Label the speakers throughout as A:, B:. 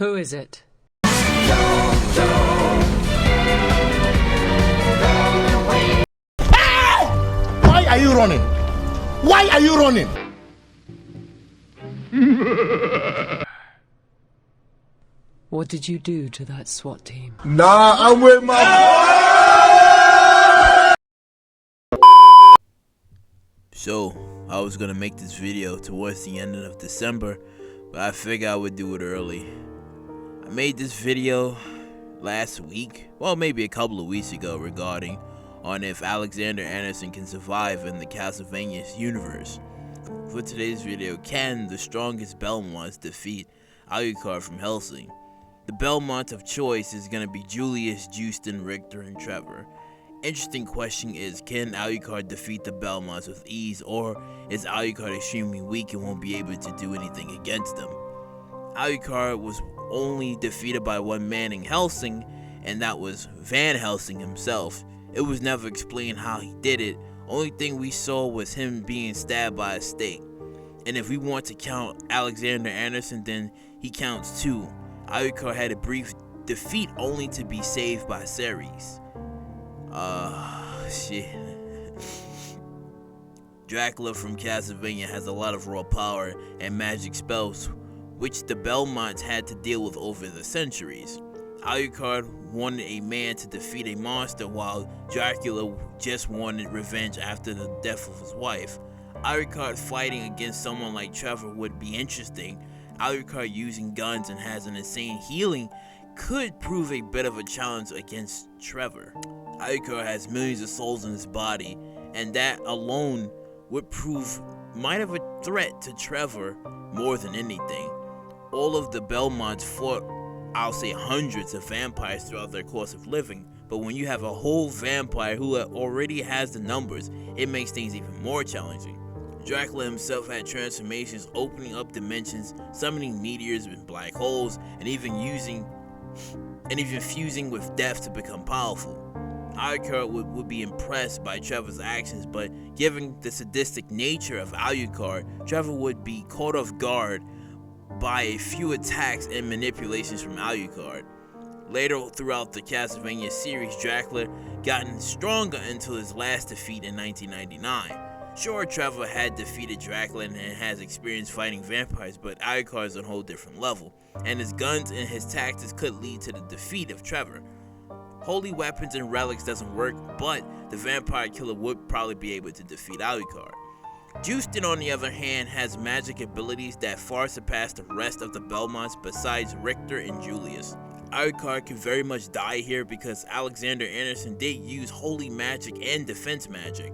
A: Who is it?
B: Why are you running? Why are you running?
A: What did you do to that SWAT team?
B: Nah, I'm with my
C: So, I was gonna make this video towards the end of December, but I figured I would do it early. I made this video last week, well maybe a couple of weeks ago, regarding on if Alexander Anderson can survive in the Castlevania universe. For today's video, can the strongest Belmonts defeat Alucard from Helsing? The Belmont of choice is going to be Julius, Justin, Richter, and Trevor. Interesting question is, can Alucard defeat the Belmonts with ease, or is Alucard extremely weak and won't be able to do anything against them? Alucard was only defeated by one man in Helsing, and that was Van Helsing himself. It was never explained how he did it. Only thing we saw was him being stabbed by a stake. And if we want to count Alexander Anderson, then he counts too. Alucard had a brief defeat only to be saved by Ceres. Shit. Dracula from Castlevania has a lot of raw power and magic spells, which the Belmonts had to deal with over the centuries. Alucard wanted a man to defeat a monster, while Dracula just wanted revenge after the death of his wife. Alucard fighting against someone like Trevor would be interesting. Alucard using guns and has an insane healing could prove a bit of a challenge against Trevor. Alucard has millions of souls in his body, and that alone would prove might have a threat to Trevor more than anything. All of the Belmonts fought, I'll say, hundreds of vampires throughout their course of living, but when you have a whole vampire who already has the numbers, it makes things even more challenging. Dracula himself had transformations, opening up dimensions, summoning meteors and black holes, and even fusing with death to become powerful. Alucard would be impressed by Trevor's actions, but given the sadistic nature of Alucard, Trevor would be caught off guard by a few attacks and manipulations from Alucard. Later throughout the Castlevania series, Dracula gotten stronger until his last defeat in 1999. Sure, Trevor had defeated Dracula and has experience fighting vampires, but Alucard is on a whole different level, and his guns and his tactics could lead to the defeat of Trevor. Holy weapons and relics doesn't work, but the vampire killer would probably be able to defeat Alucard. Justin, on the other hand, has magic abilities that far surpass the rest of the Belmonts besides Richter and Julius. Alucard could very much die here because Alexander Anderson did use holy magic and defense magic.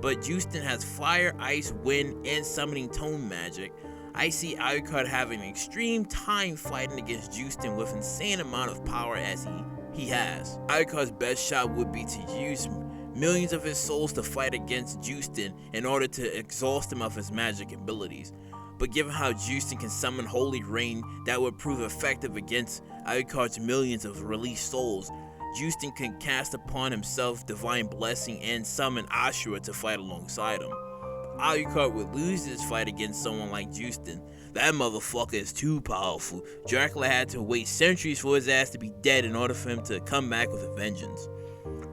C: But Justin has fire, ice, wind, and summoning tone magic. I see Alucard having an extreme time fighting against Justin with insane amount of power as he has. Alucard's best shot would be to use millions of his souls to fight against Justin in order to exhaust him of his magic abilities. But given how Justin can summon holy rain, that would prove effective against Alucard's millions of released souls. Justin can cast upon himself divine blessing and summon Ashura to fight alongside him. Alucard would lose this fight against someone like Justin. That motherfucker is too powerful. Dracula had to wait centuries for his ass to be dead in order for him to come back with a vengeance.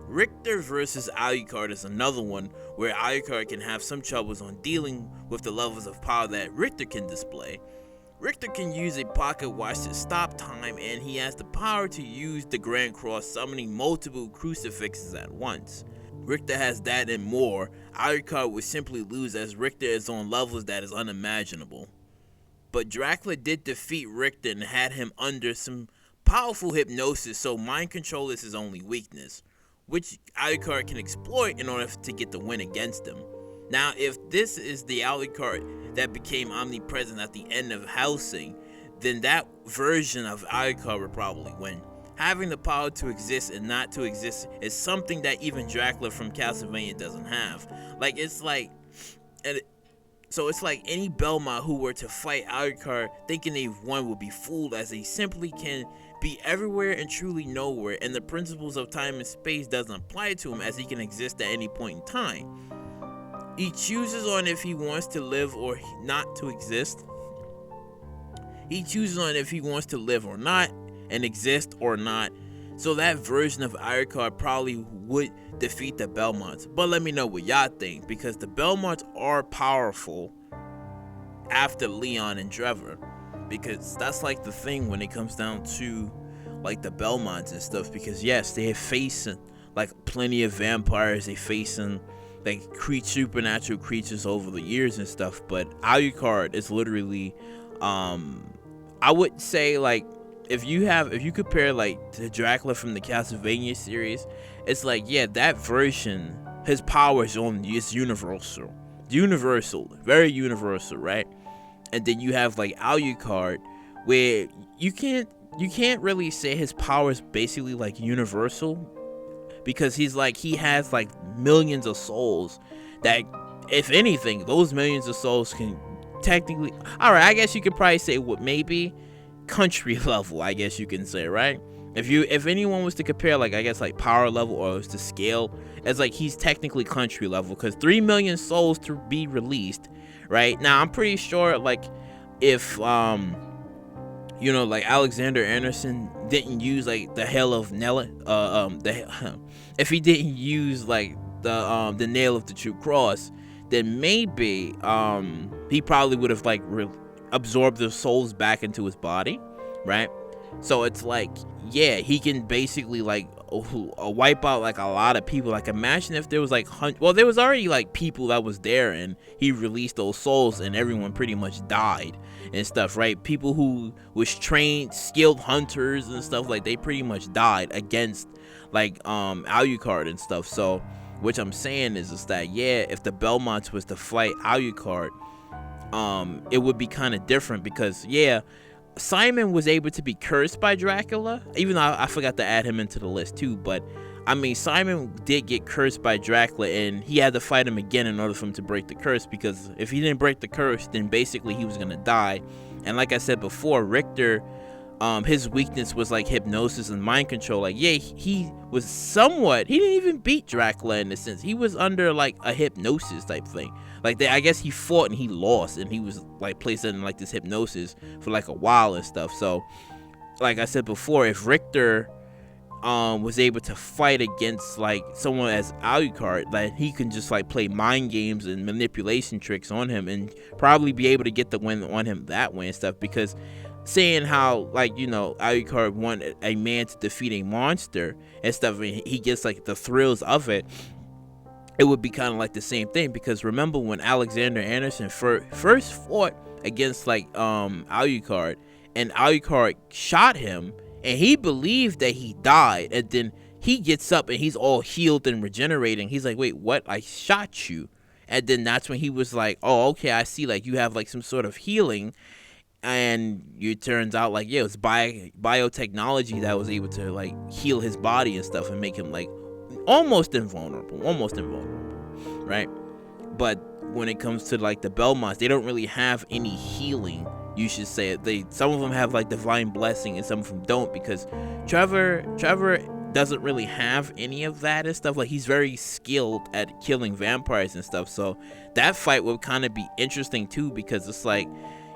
C: Richter versus Alucard is another one where Alucard can have some troubles on dealing with the levels of power that Richter can display. Richter can use a pocket watch to stop time, and he has the power to use the Grand Cross, summoning multiple crucifixes at once. Richter has that and more. Alucard would simply lose as Richter is on levels that is unimaginable. But Dracula did defeat Richter and had him under some powerful hypnosis, so mind control is his only weakness, which Alucard can exploit in order to get the win against him. Now, if this is the Alucard that became omnipresent at the end of Helsing, then that version of Alucard would probably win. Having the power to exist and not to exist is something that even Dracula from Castlevania doesn't have. It's like any Belmont who were to fight Alucard thinking they've won would be fooled, as they simply can be everywhere and truly nowhere, and the principles of time and space doesn't apply to him, as he can exist at any point in time. He chooses on if he wants to live or not to exist. He chooses on if he wants to live or not and exist or not. So that version of Alucard probably would defeat the Belmonts. But let me know what y'all think, because the Belmonts are powerful after Leon and Trevor, because that's like the thing when it comes down to like the Belmonts and stuff, because yes, they have facing like plenty of vampires, they facing like supernatural creatures over the years and stuff, but Alucard is literally I would say, like, if you compare like to Dracula from the Castlevania series, it's like, yeah, that version, his power is universal, very universal, right? And then you have like Alucard, where you can't really say his power is basically like universal, because he has like millions of souls that, if anything, those millions of souls can technically, all right, I guess you could probably say what maybe country level, I guess you can say, right? If anyone was to compare, like, I guess like power level or was to scale, it's like he's technically country level, because 3 million souls to be released, right? Now I'm pretty sure like if like Alexander Anderson didn't use like the Hell of Nella, if he didn't use like the Nail of the True Cross, then maybe he probably would have like absorbed the souls back into his body, right? So it's like, yeah, he can basically like wipe out like a lot of people. Like, imagine if there was like there was already like people that was there, and he released those souls, and everyone pretty much died and stuff, right? People who was trained, skilled hunters and stuff, like they pretty much died against like Alucard and stuff. So what I'm saying is that, yeah, if the Belmonts was to fight Alucard, it would be kind of different, because yeah, Simon was able to be cursed by Dracula, even though I forgot to add him into the list too. But I mean, Simon did get cursed by Dracula, and he had to fight him again in order for him to break the curse, because if he didn't break the curse, then basically he was gonna die. And like I said before, Richter, his weakness was like hypnosis and mind control. Like, yeah, he was somewhat, he didn't even beat Dracula in a sense. He was under like a hypnosis type thing. Like, I guess he fought and he lost, and he was like placed in like this hypnosis for like a while and stuff. So like I said before, if Richter was able to fight against like someone as Alucard, like he can just like play mind games and manipulation tricks on him, and probably be able to get the win on him that way and stuff. Because saying how, like, Alucard wanted a man to defeat a monster and stuff, and he gets like the thrills of it, it would be kind of like the same thing. Because remember when Alexander Anderson first fought against like Alucard, and Alucard shot him, and he believed that he died, and then he gets up and he's all healed and regenerating. He's like, wait, what? I shot you. And then that's when he was like, oh, okay, I see, like you have like some sort of healing. And it turns out like, yeah, it was biotechnology that was able to like heal his body and stuff and make him like almost invulnerable, right? But when it comes to like the Belmonts, they don't really have any healing, you should say. Some of them have like divine blessing, and some of them don't, because Trevor doesn't really have any of that and stuff. Like, he's very skilled at killing vampires and stuff. So that fight would kind of be interesting too, because it's like,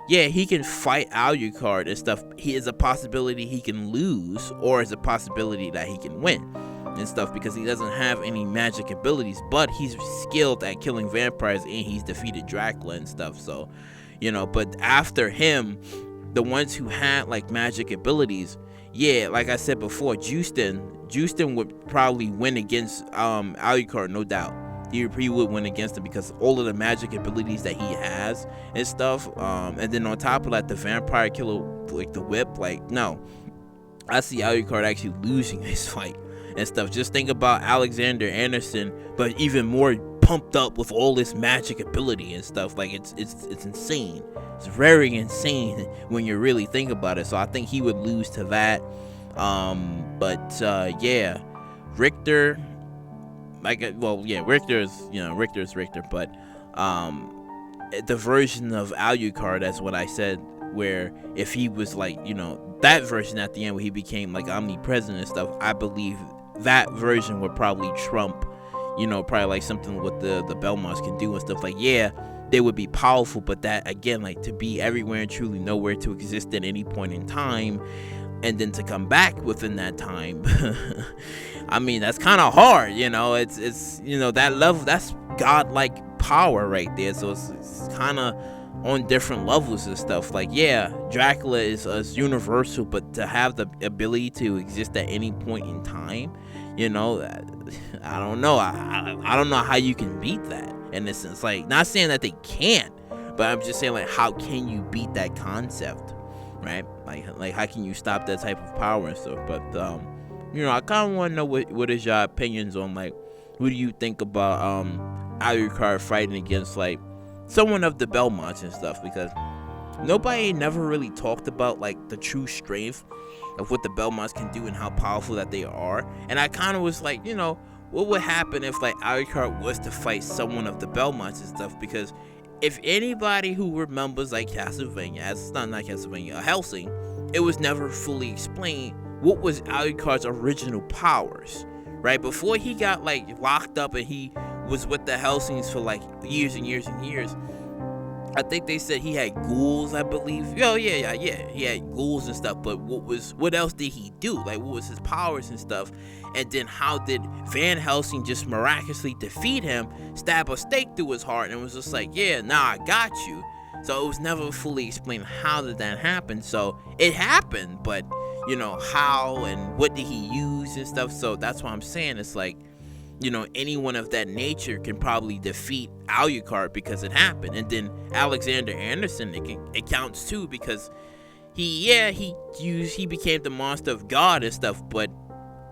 C: yeah, he can fight Alucard and stuff. He is a possibility he can lose, or is a possibility that he can win and stuff, because he doesn't have any magic abilities, but he's skilled at killing vampires, and he's defeated Dracula and stuff. So, but after him, the ones who had like magic abilities, yeah, like I said before, Justin would probably win against Alucard, no doubt. He would win against him, because all of the magic abilities that he has and stuff, and then on top of that, the vampire killer, like the whip, like, no, I see Alucard actually losing this fight and stuff. Just think about Alexander Anderson, but even more pumped up with all this magic ability and stuff. Like, it's insane. It's very insane when you really think about it. So I think he would lose to that. Yeah, Richter, Richter's Richter, but the version of Alucard, that's what I said, where if he was like, that version at the end where he became like omnipresent and stuff, I believe that version would probably trump, probably like something what the Belmonts can do and stuff. Like, yeah, they would be powerful, but that again, like to be everywhere and truly nowhere, to exist at any point in time, and then to come back within that time. I mean, that's kind of hard, you know. It's that level, that's godlike power right there. So it's kind of on different levels and stuff. Like, yeah, Dracula is universal, but to have the ability to exist at any point in time, you know, I don't know. I don't know how you can beat that. In this sense, like, not saying that they can't, but I'm just saying, like, how can you beat that concept, right? Like how can you stop that type of power and stuff? But I kind of want to know what is your opinions on, like, who do you think about Alucard fighting against, like, someone of the Belmonts and stuff, because nobody never really talked about, like, the true strength of what the Belmonts can do and how powerful that they are. And I kind of was like, what would happen if, like, Alucard was to fight someone of the Belmonts and stuff? Because if anybody who remembers, like, Castlevania, Helsing, it was never fully explained what was Alucard's original powers, right? Before he got, like, locked up and he was with the Helsings for, like, years and years and years, I think they said he had ghouls, I believe. Oh, yeah, he had ghouls and stuff, but what else did he do? Like, what was his powers and stuff? And then how did Van Helsing just miraculously defeat him, stab a stake through his heart, and was just like, yeah, nah, I got you. So it was never fully explained how did that happen. So it happened, but, how and what did he use and stuff? So that's why I'm saying it's like, anyone of that nature can probably defeat Alucard because it happened. And then Alexander Anderson, it counts too, because he became the monster of God and stuff, but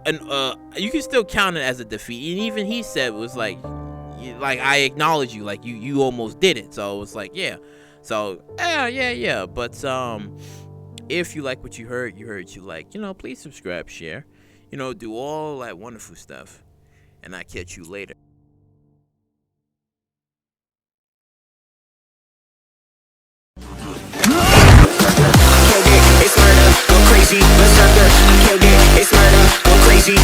C: you can still count it as a defeat. And even he said, was like I acknowledge you, like you almost did it. So it was like, yeah. So yeah. But if you like what you heard you like, please subscribe, share, do all that wonderful stuff. And I catch you later.
D: It's murder, go crazy, berserker. Killed it, it's murder, go crazy,